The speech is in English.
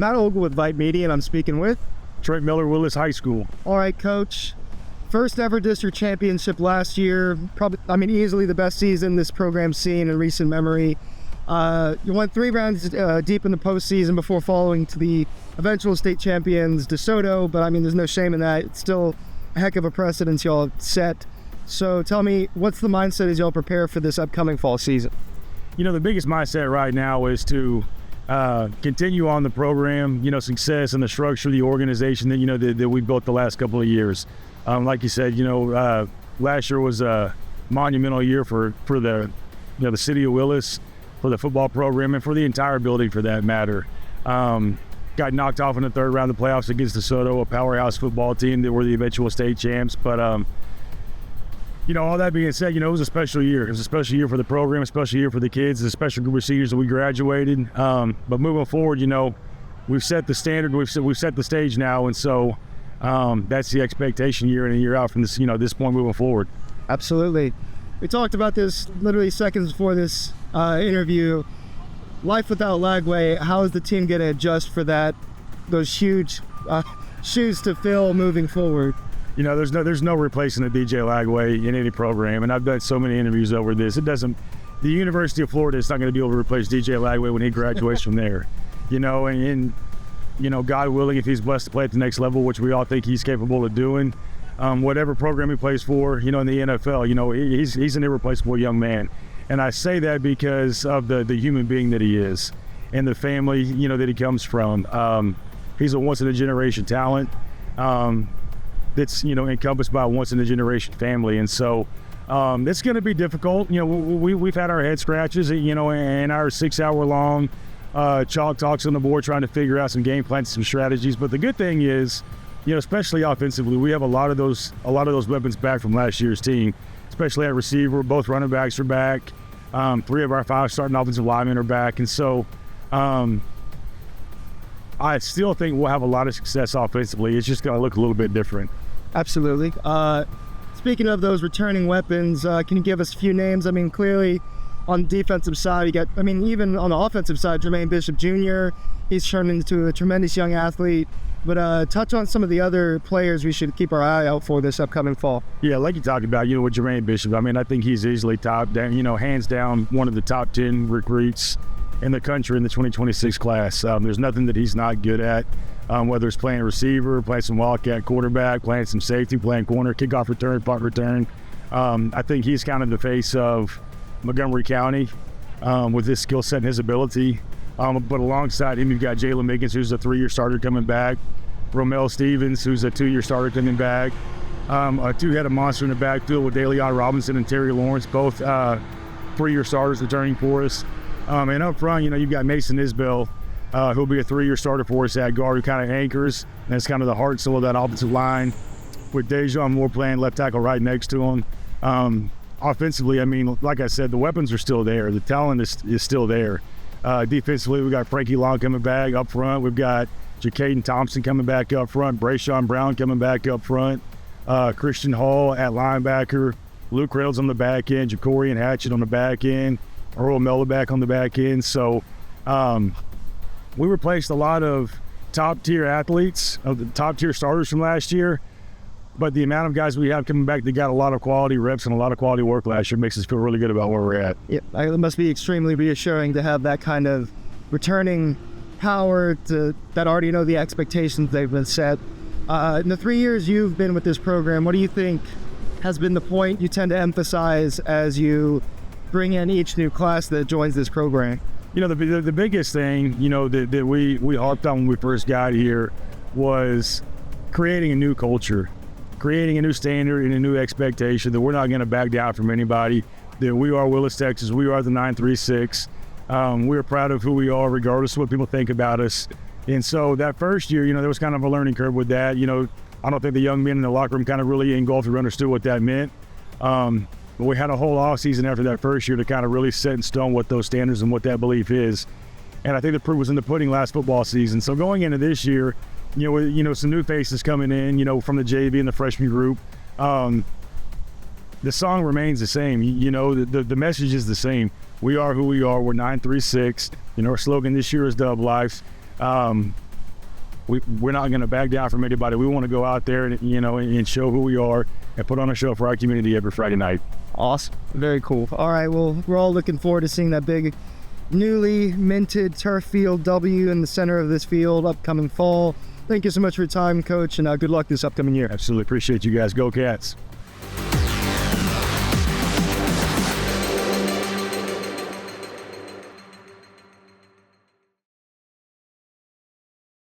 Matt Ogle with VYPE Media, and I'm speaking with Trent Miller, Willis High School. All right, Coach. First ever district championship last year. Probably, easily the best season this program's seen in recent memory. You went 3 rounds deep in the postseason before falling to the eventual state champions, DeSoto. But there's no shame in that. It's still a heck of a precedence y'all have set. So tell me, what's the mindset as y'all prepare for this upcoming fall season? The biggest mindset right now is to continue on the program, success and the structure of the organization that we built the last couple of years. Like you said, last year was a monumental year for the city of Willis, for the football program, and for the entire building for that matter. Got knocked off in the third round of the playoffs against DeSoto, a powerhouse football team that were the eventual state champs. But all that being said, it was a special year. It was a special year for the program, a special year for the kids, a special group of seniors that we graduated. But moving forward, we've set the standard, we've set the stage now, and so that's the expectation year in and year out from this, this point moving forward. Absolutely. We talked about this literally seconds before this interview. Life without Lagway, how is the team going to adjust for that? Those huge shoes to fill moving forward. There's no replacing the DJ Lagway in any program, and I've done so many interviews over this. The University of Florida is not going to be able to replace DJ Lagway when he graduates from there. And God willing, if he's blessed to play at the next level, which we all think he's capable of doing, whatever program he plays for, in the NFL, he's an irreplaceable young man. And I say that because of the human being that he is and the family, that he comes from. He's a once-in-a-generation talent. That's encompassed by a once-in-a-generation family, and so it's going to be difficult. We've had our head scratches, and our 6-hour-long chalk talks on the board trying to figure out some game plans, some strategies. But the good thing is, especially offensively, we have a lot of those weapons back from last year's team, especially at receiver. Both running backs are back. 3 of our 5 starting offensive linemen are back, and so I still think we'll have a lot of success offensively. It's just going to look a little bit different. Absolutely. Speaking of those returning weapons, can you give us a few names? Clearly on the defensive side, you got, even on the offensive side, Jermaine Bishop Jr., he's turned into a tremendous young athlete. But touch on some of the other players we should keep our eye out for this upcoming fall. Yeah, like you talked about, with Jermaine Bishop, I think he's easily hands down one of the top 10 recruits in the country in the 2026 class. There's nothing that he's not good at, whether it's playing receiver, playing some wildcat quarterback, playing some safety, playing corner, kickoff return, punt return. I think he's kind of the face of Montgomery County with his skill set and his ability. But alongside him, you've got Jalen Miggins, who's a 3-year starter coming back, Romel Stevens, who's a 2-year starter coming back, a 2-headed monster in the backfield with DeLeon Robinson and Terry Lawrence, both 3-year starters returning for us. And up front, you've got Mason Isbell, who'll be a 3-year starter for us at guard, who kind of anchors, and it's kind of the heart and soul of that offensive line, with Dejon Moore playing left tackle right next to him. Offensively, like I said, the weapons are still there. The talent is still there. Defensively, we got Frankie Long coming back up front. We've got Jacaden Thompson coming back up front. Brayshawn Brown coming back up front. Christian Hall at linebacker. Luke Reynolds on the back end. Jacorian Hatchett on the back end. Earl Miller back on the back end. So we replaced a lot of top-tier athletes, of the top-tier starters from last year. But the amount of guys we have coming back that got a lot of quality reps and a lot of quality work last year makes us feel really good about where we're at. Yeah, it must be extremely reassuring to have that kind of returning power that already know the expectations they've been set. In the 3 years you've been with this program, what do you think has been the point you tend to emphasize as you bring in each new class that joins this program? The biggest thing, that we harped on when we first got here was creating a new culture, creating a new standard and a new expectation that we're not going to back down from anybody, that we are Willis, Texas, we are the 936. We're proud of who we are, regardless of what people think about us. And so that first year, there was kind of a learning curve with that. I don't think the young men in the locker room kind of really engulfed or understood what that meant. But we had a whole off season after that first year to kind of really set in stone what those standards and what that belief is. And I think the proof was in the pudding last football season. So going into this year, with some new faces coming in, from the JV and the freshman group, the song remains the same. The message is the same. We are who we are. We're 936. Our slogan this year is Dub Life. we're not going to back down from anybody. We want to go out there and, and show who we are and put on a show for our community every Friday night. Awesome. Very cool. All right, well, we're all looking forward to seeing that big newly minted turf field W in the center of this field upcoming fall. Thank you so much for your time, Coach, and good luck this upcoming year. Absolutely. Appreciate you guys. Go Cats.